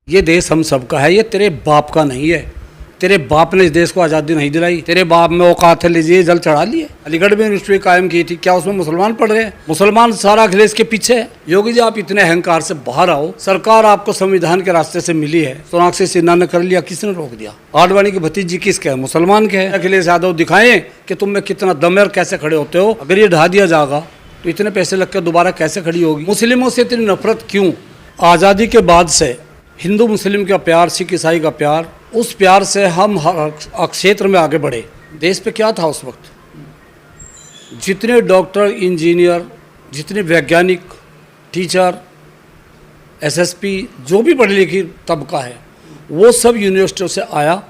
ये देश हम सबका है, ये तेरे बाप का नहीं है। तेरे बाप ने इस देश को आज़ादी नहीं दिलाई। तेरे बाप में औकात है, लीजिए जल चढ़ा लिए। अलीगढ़ में यूनिवर्सिटी कायम की थी, क्या उसमें मुसलमान पढ़ रहे हैं? मुसलमान सारा अखिलेश के पीछे है। योगी जी, आप इतने अहंकार से बाहर आओ। सरकार आपको संविधान के रास्ते से मिली है। सोनाक्षी सिन्हा ने कर लिया, किसने रोक दिया? आडवाणी की भतीजी किसके है? मुसलमान के है। अखिलेश यादव दिखाएं कि तुम में कितना दम है और कैसे खड़े होते हो। अगर ये ढा दिया जाएगा तो इतने पैसे लग कर दोबारा कैसे खड़ी होगी? मुस्लिमों से इतनी नफरत क्यों? आज़ादी के बाद से हिंदू मुस्लिम का प्यार, सिख ईसाई का प्यार, उस प्यार से हम हर क्षेत्र में आगे बढ़े। देश पे क्या था उस वक्त? जितने डॉक्टर, इंजीनियर, जितने वैज्ञानिक, टीचर, एसएसपी, जो भी पढ़ी लिखी तबका है, वो सब यूनिवर्सिटियों से आया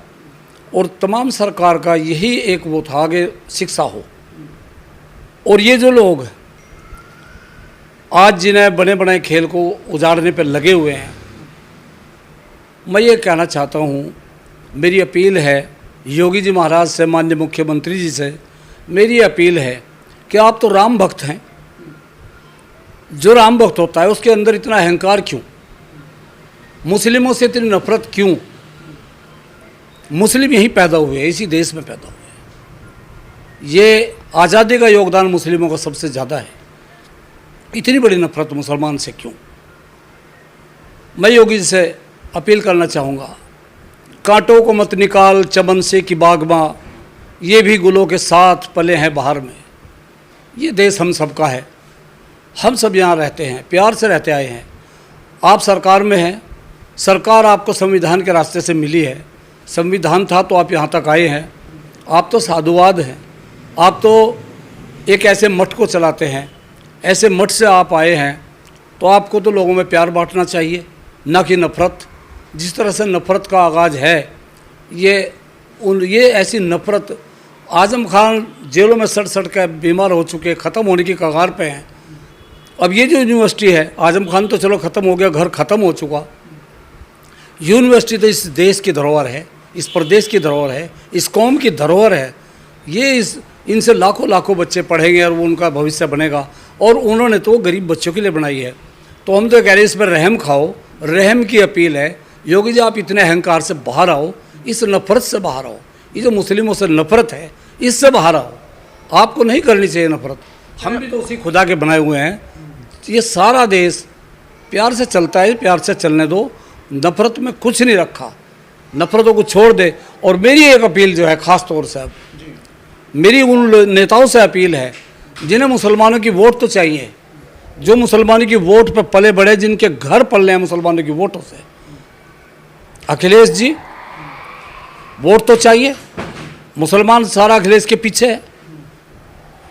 और तमाम सरकार का यही एक वो था कि शिक्षा हो। और ये जो लोग आज जिन्हें बने बनाए खेल को उजाड़ने पर लगे हुए हैं, मैं ये कहना चाहता हूँ, मेरी अपील है योगी जी महाराज से, माननीय मुख्यमंत्री जी से मेरी अपील है कि आप तो राम भक्त हैं। जो राम भक्त होता है उसके अंदर इतना अहंकार क्यों? मुस्लिमों से इतनी नफरत क्यों? मुस्लिम यहीं पैदा हुए, इसी देश में पैदा हुए। ये आज़ादी का योगदान मुस्लिमों का सबसे ज़्यादा है। इतनी बड़ी नफरत मुसलमान से क्यों? मैं योगी जी से अपील करना चाहूँगा, कांटों को मत निकाल चमन से कि बागबां, ये भी गुलों के साथ पले हैं बाहर में। ये देश हम सबका है, हम सब यहाँ रहते हैं, प्यार से रहते आए हैं। आप सरकार में हैं, सरकार आपको संविधान के रास्ते से मिली है। संविधान था तो आप यहाँ तक आए हैं। आप तो साधुवाद हैं, आप तो एक ऐसे मठ को चलाते हैं, ऐसे मठ से आप आए हैं, तो आपको तो लोगों में प्यार बांटना चाहिए, ना कि नफ़रत। जिस तरह से नफ़रत का आगाज़ है, ये ऐसी नफ़रत, आज़म खान जेलों में सड़ सड़ कर बीमार हो चुके, ख़त्म होने की कगार पे हैं। अब ये जो यूनिवर्सिटी है, आज़म खान तो चलो ख़त्म हो गया, घर ख़त्म हो चुका। यूनिवर्सिटी तो इस देश की धरोहर है, इस प्रदेश की धरोहर है, इस कौम की धरोहर है। ये इनसे लाखों लाखों बच्चे पढ़ेंगे और वो उनका भविष्य बनेगा। और उन्होंने तो गरीब बच्चों के लिए बनाई है। तो हम तो कह रहे हैं, इस पर रहम खाओ। रहम की अपील है। योगी जी, आप इतने अहंकार से बाहर आओ, इस नफ़रत से बाहर आओ। ये जो मुस्लिमों से नफ़रत है, इससे बाहर आओ। आपको नहीं करनी चाहिए नफ़रत। हम भी तो उसी खुदा के बनाए हुए हैं। ये सारा देश प्यार से चलता है, प्यार से चलने दो। नफ़रत में कुछ नहीं रखा, नफ़रतों को छोड़ दे। और मेरी एक अपील जो है, ख़ास तौर से अब मेरी उन नेताओं से अपील है जिन्हें मुसलमानों की वोट तो चाहिए, जो मुसलमानों की वोट पर पले बढ़े, जिनके घर पल हैं मुसलमानों की वोटों से। अखिलेश जी, वोट तो चाहिए। मुसलमान सारा अखिलेश के पीछे है।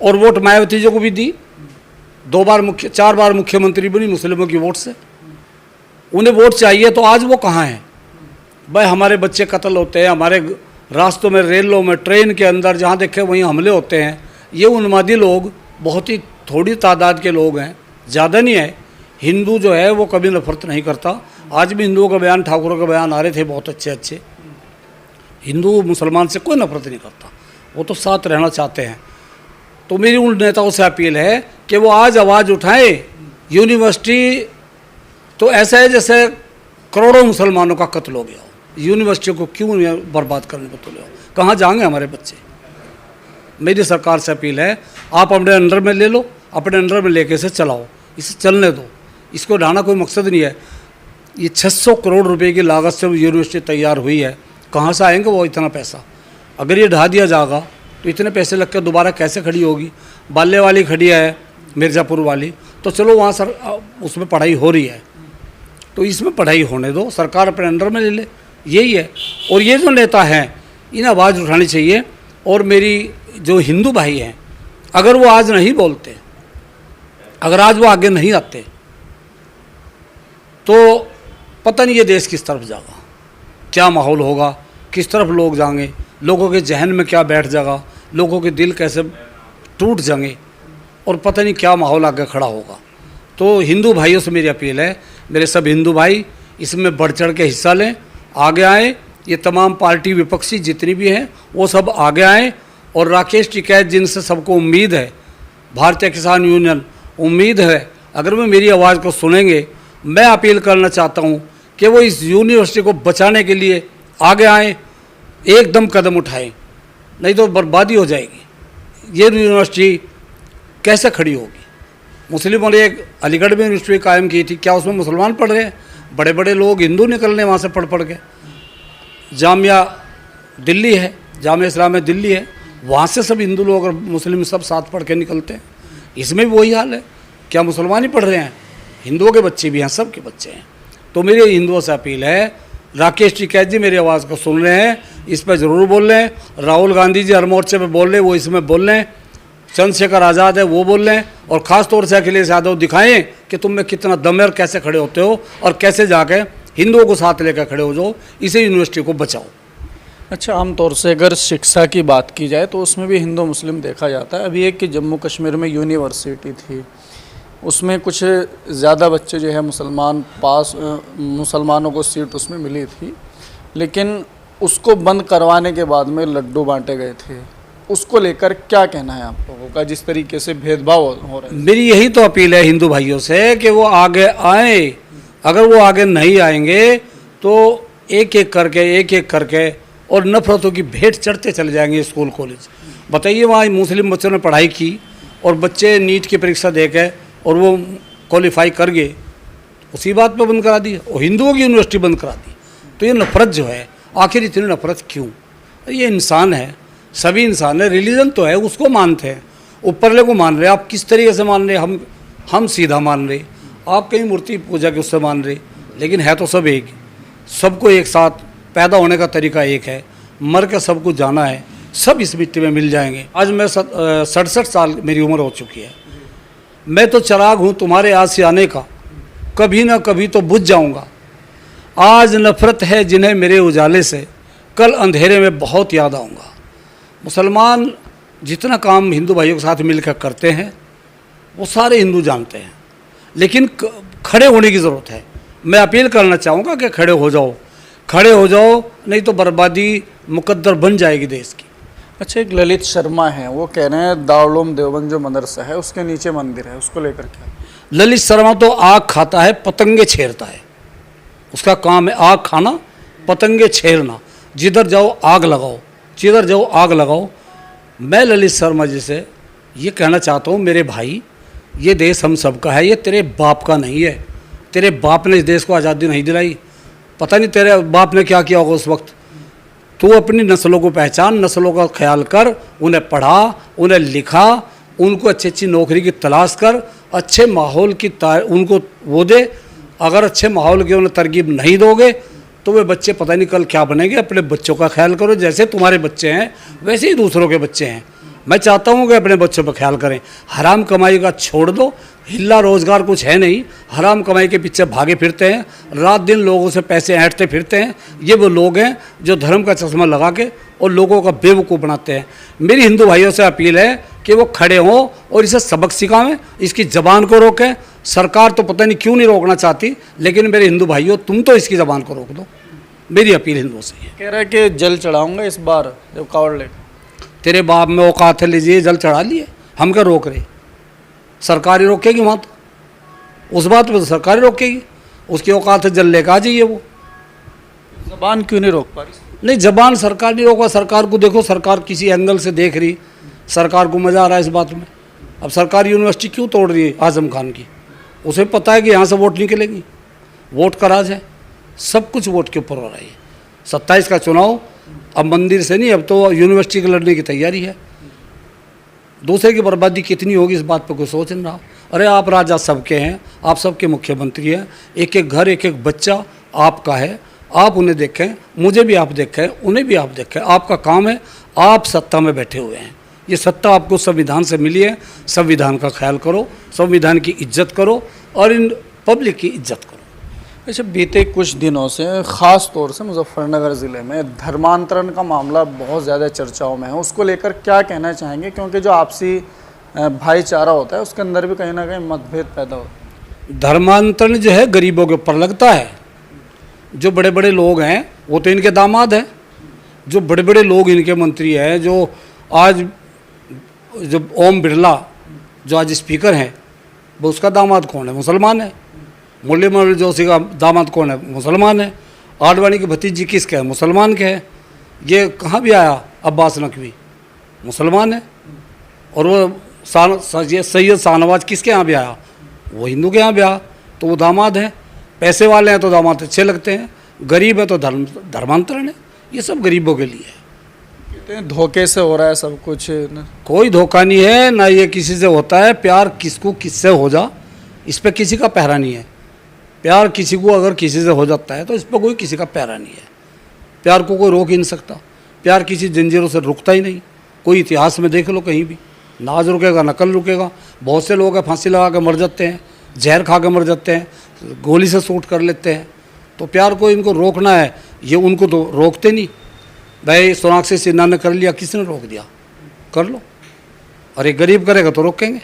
और वोट मायावती जी को भी दी, 4 बार मुख्यमंत्री बनी मुस्लिमों की वोट से। उन्हें वोट चाहिए, तो आज वो कहाँ हैं? भाई, हमारे बच्चे कत्ल होते हैं, हमारे रास्तों में, रेलों में, ट्रेन के अंदर, जहाँ देखे वहीं हमले होते हैं। ये उन्मादी लोग बहुत ही थोड़ी तादाद के लोग हैं, ज़्यादा नहीं है। हिंदू जो है वो कभी नफरत नहीं करता। आज भी हिंदुओं का बयान, ठाकुरों का बयान आ रहे थे बहुत अच्छे अच्छे। हिंदू मुसलमान से कोई नफरत नहीं करता, वो तो साथ रहना चाहते हैं। तो मेरी उन नेताओं से अपील है कि वो आज आवाज़ उठाएं। यूनिवर्सिटी तो ऐसा है जैसे करोड़ों मुसलमानों का कत्ल हो गया हो। यूनिवर्सिटी को क्यों बर्बाद करने को तुले हो? कहाँ जाएंगे हमारे बच्चे? मेरी सरकार से अपील है, आप अपने अंडर में ले लो, अपने अंडर में लेके इसे चलाओ, इसे चलने दो। इसको ढाना कोई मकसद नहीं है। ये 600 करोड़ रुपए की लागत से यूनिवर्सिटी तैयार हुई है। कहाँ से आएंगे वो इतना पैसा? अगर ये ढा दिया जाएगा तो इतने पैसे लग कर दोबारा कैसे खड़ी होगी? बाले वाली खड़ी है, मिर्ज़ापुर वाली, तो चलो वहाँ सर उसमें पढ़ाई हो रही है, तो इसमें पढ़ाई होने दो, सरकार अपने अंडर में ले ले। यही है। और ये जो नेता हैं, इन्हें आवाज़ उठानी चाहिए। और मेरी जो हिंदू भाई हैं, अगर वो आज नहीं बोलते, अगर आज वो आगे नहीं आते, तो पता नहीं ये देश किस तरफ जाएगा, क्या माहौल होगा, किस तरफ लोग जाएंगे, लोगों के जहन में क्या बैठ जाएगा, लोगों के दिल कैसे टूट जाएंगे, और पता नहीं क्या माहौल आगे खड़ा होगा। तो हिंदू भाइयों से मेरी अपील है, मेरे सब हिंदू भाई इसमें बढ़ चढ़ के हिस्सा लें, आगे आएँ। ये तमाम पार्टी विपक्षी जितनी भी हैं वो सब आगे आएँ। और राकेश टिकैत, जिनसे सबको उम्मीद है, भारतीय किसान यूनियन, उम्मीद है अगर वो मेरी आवाज़ को सुनेंगे। मैं अपील करना चाहता हूँ कि वो इस यूनिवर्सिटी को बचाने के लिए आगे आएँ, एकदम कदम उठाएं, नहीं तो बर्बादी हो जाएगी। ये यूनिवर्सिटी कैसे खड़ी होगी? मुस्लिमों ने एक अलीगढ़ में यूनिवर्सिटी कायम की थी, क्या उसमें मुसलमान पढ़ रहे हैं? बड़े बड़े लोग हिंदू निकल रहे हैं वहाँ से पढ़ पढ़ के। जामिया दिल्ली है, जामिया इस्लामिया दिल्ली है, वहाँ से सब हिंदू लोग और मुस्लिम सब साथ पढ़ के निकलते हैं। इसमें भी वही हाल है, क्या मुसलमान ही पढ़ रहे हैं? हिंदुओं के बच्चे भी हैं, सब के बच्चे हैं। तो मेरी हिंदुओं से अपील है, राकेश टिकैत जी मेरी आवाज़ को सुन रहे हैं, इस पर ज़रूर बोल रहे हैं। राहुल गांधी जी हर मोर्चे पे बोल रहे हैं, वो इसमें बोल रहे हैं। चंद्रशेखर आज़ाद है, वो बोल रहे हैं। और ख़ास तौर से अखिलेश यादव दिखाएं कि तुम में कितना दम है और कैसे खड़े होते हो और कैसे जाके हिंदुओं को साथ लेकर खड़े हो जाओ, इसे यूनिवर्सिटी को बचाओ। अच्छा, आमतौर से अगर शिक्षा की बात की जाए तो उसमें भी हिंदू मुस्लिम देखा जाता है। अभी एक कि जम्मू कश्मीर में यूनिवर्सिटी थी, उसमें कुछ ज़्यादा बच्चे जो है मुसलमानों को सीट उसमें मिली थी, लेकिन उसको बंद करवाने के बाद में लड्डू बांटे गए थे। उसको लेकर क्या कहना है आप लोगों का, जिस तरीके से भेदभाव हो रहा है? मेरी यही तो अपील है हिंदू भाइयों से कि वो आगे आएँ। अगर वो आगे नहीं आएंगे तो एक एक करके और नफरतों की भेंट चढ़ते चले जाएंगे स्कूल कॉलेज। बताइए, वहाँ मुस्लिम बच्चों ने पढ़ाई की और बच्चे नीट की परीक्षा दे के और वो क्वालिफाई कर गए, उसी बात पे बंद करा दी और हिंदुओं की यूनिवर्सिटी बंद करा दी। तो ये नफरत जो है, आखिर इतनी नफरत क्यों? ये इंसान है, सभी इंसान है, रिलीजन तो है, उसको मानते हैं, ऊपरले को मान रहे। आप किस तरीके से मान रहे? हम सीधा मान रहे, आप कहीं मूर्ति पूजा के उससे मान रहे, लेकिन है तो सब एक। सबको एक साथ पैदा होने का तरीका एक है, मर के सबको जाना है, सब इस मिट्टी में मिल जाएंगे। आज मैं 67 साल मेरी उम्र हो चुकी है। मैं तो चिराग हूँ तुम्हारे आज से आने का, कभी ना कभी तो बुझ जाऊँगा। आज नफरत है जिन्हें मेरे उजाले से, कल अंधेरे में बहुत याद आऊँगा। मुसलमान जितना काम हिंदू भाइयों के साथ मिलकर करते हैं वो सारे हिंदू जानते हैं, लेकिन खड़े होने की ज़रूरत है। मैं अपील करना चाहूँगा कि खड़े हो जाओ, नहीं तो बर्बादी मुकद्दर बन जाएगी देश की। अच्छा, एक ललित शर्मा है, वो कह रहे हैं दारुल उलूम देवबंद जो मदरसा है उसके नीचे मंदिर है, उसको लेकर क्या? ललित शर्मा तो आग खाता है, पतंगे छेड़ता है, उसका काम है आग खाना, पतंगे छेड़ना। जिधर जाओ आग लगाओ। मैं ललित शर्मा जी से ये कहना चाहता हूँ, मेरे भाई, ये देश हम सबका है, ये तेरे बाप का नहीं है। तेरे बाप ने इस देश को आज़ादी नहीं दिलाई, पता नहीं तेरे बाप ने क्या किया होगा उस वक्त। तू अपनी नस्लों को पहचान, नस्लों का ख्याल कर, उन्हें पढ़ा, उन्हें लिखा, उनको अच्छी अच्छी नौकरी की तलाश कर, अच्छे माहौल की उनको वो दे। अगर अच्छे माहौल की उन्हें तरकीब नहीं दोगे तो वे बच्चे पता नहीं कल क्या बनेंगे। अपने बच्चों का ख्याल करो, जैसे तुम्हारे बच्चे हैं वैसे ही दूसरों के बच्चे हैं। मैं चाहता हूँ कि अपने बच्चों पर ख्याल करें। हराम कमाई का छोड़ दो, हिल्ला रोज़गार कुछ है नहीं, हराम कमाई के पीछे भागे फिरते हैं, रात दिन लोगों से पैसे ऐंठते फिरते हैं। ये वो लोग हैं जो धर्म का चश्मा लगा के और लोगों का बेवकूफ़ बनाते हैं। मेरी हिंदू भाइयों से अपील है कि वो खड़े हों और इसे सबक सिखाएं, इसकी ज़बान को रोकें। सरकार तो पता नहीं क्यों नहीं रोकना चाहती, लेकिन मेरे हिंदू भाइयों, तुम तो इसकी ज़बान को रोक दो। मेरी अपील हिंदुओं से है। कह रहा है कि जल चढ़ाऊँगा इस बार जब कावड़ लेकर। तेरे बाप में औकात है, लीजिए जल चढ़ा लिए, हम क्या रोक रहे? सरकार ही रोकेगी वहाँ तो, उस बात पे तो सरकार ही रोकेगी, उसकी औकात है जल लेकर आ जाइए। वो ज़बान क्यों नहीं रोक पा रही? नहीं, जबान सरकार नहीं रोका। सरकार को देखो, सरकार किसी एंगल से देख रही, सरकार को मज़ा आ रहा है इस बात में। अब सरकार यूनिवर्सिटी क्यों तोड़ रही है आज़म खान की? उसे पता है कि यहाँ से वोट निकलेगी, वोट का राज है, सब कुछ वोट के ऊपर हो रहा है। 27 का चुनाव अब मंदिर से नहीं, अब तो यूनिवर्सिटी के लड़ने की तैयारी है। दूसरे की बर्बादी कितनी होगी इस बात पर कोई सोच नहीं रहा। अरे आप राजा सबके हैं, आप सबके मुख्यमंत्री हैं, एक एक घर, एक एक बच्चा आपका है। आप उन्हें देखें, मुझे भी आप देखें, उन्हें भी आप देखें। आपका काम है, आप सत्ता में बैठे हुए हैं, ये सत्ता आपको संविधान से मिली है। संविधान का ख्याल करो, संविधान की इज्जत करो और इन पब्लिक की इज्जत करो। अच्छा, बीते कुछ दिनों से ख़ास तौर से मुजफ्फरनगर ज़िले में धर्मांतरण का मामला बहुत ज़्यादा चर्चाओं में है, उसको लेकर क्या कहना चाहेंगे? क्योंकि जो आपसी भाईचारा होता है उसके अंदर भी कहीं ना कहीं मतभेद पैदा होता है। धर्मांतरण जो है गरीबों के ऊपर लगता है। जो बड़े बड़े लोग हैं वो तो इनके दामाद हैं, जो बड़े बड़े लोग इनके मंत्री हैं, जो आज ओम बिरला जो आज स्पीकर हैं, वो उसका दामाद कौन है? मुसलमान है। मुरली जोशी का दामाद कौन है? मुसलमान है। आडवाणी की भतीजी किसके है? मुसलमान के है। ये कहाँ भी आया अब्बास नकवी, मुसलमान है। और वो ये सैयद शाहनवाज किसके यहाँ भी आया? वो हिंदू के यहाँ भी आया। तो वो दामाद है। पैसे वाले हैं तो दामाद अच्छे लगते हैं, गरीब है तो धर्मांतरण है। ये सब गरीबों के लिए है। कहते हैं धोखे से हो रहा है सब कुछ न? कोई धोखा नहीं है ना, ये किसी से होता है। प्यार किसको किससे हो जा, इस पर किसी का पहरा नहीं है। प्यार किसी को अगर किसी से हो जाता है तो इस पर कोई किसी का पहरा नहीं है। प्यार को कोई रोक ही नहीं सकता। प्यार किसी जंजीरों से रुकता ही नहीं। कोई इतिहास में देख लो, कहीं भी ना आज रुकेगा ना कल रुकेगा। बहुत से लोग हैं फांसी लगा के मर जाते हैं, जहर खा के मर जाते हैं, गोली से शूट कर लेते हैं। तो प्यार को इनको रोकना है, ये उनको तो रोकते नहीं। भाई सोनाक्षी सिन्हा ने कर लिया, किसने रोक दिया? कर लो। और एक गरीब करेगा तो रोकेंगे?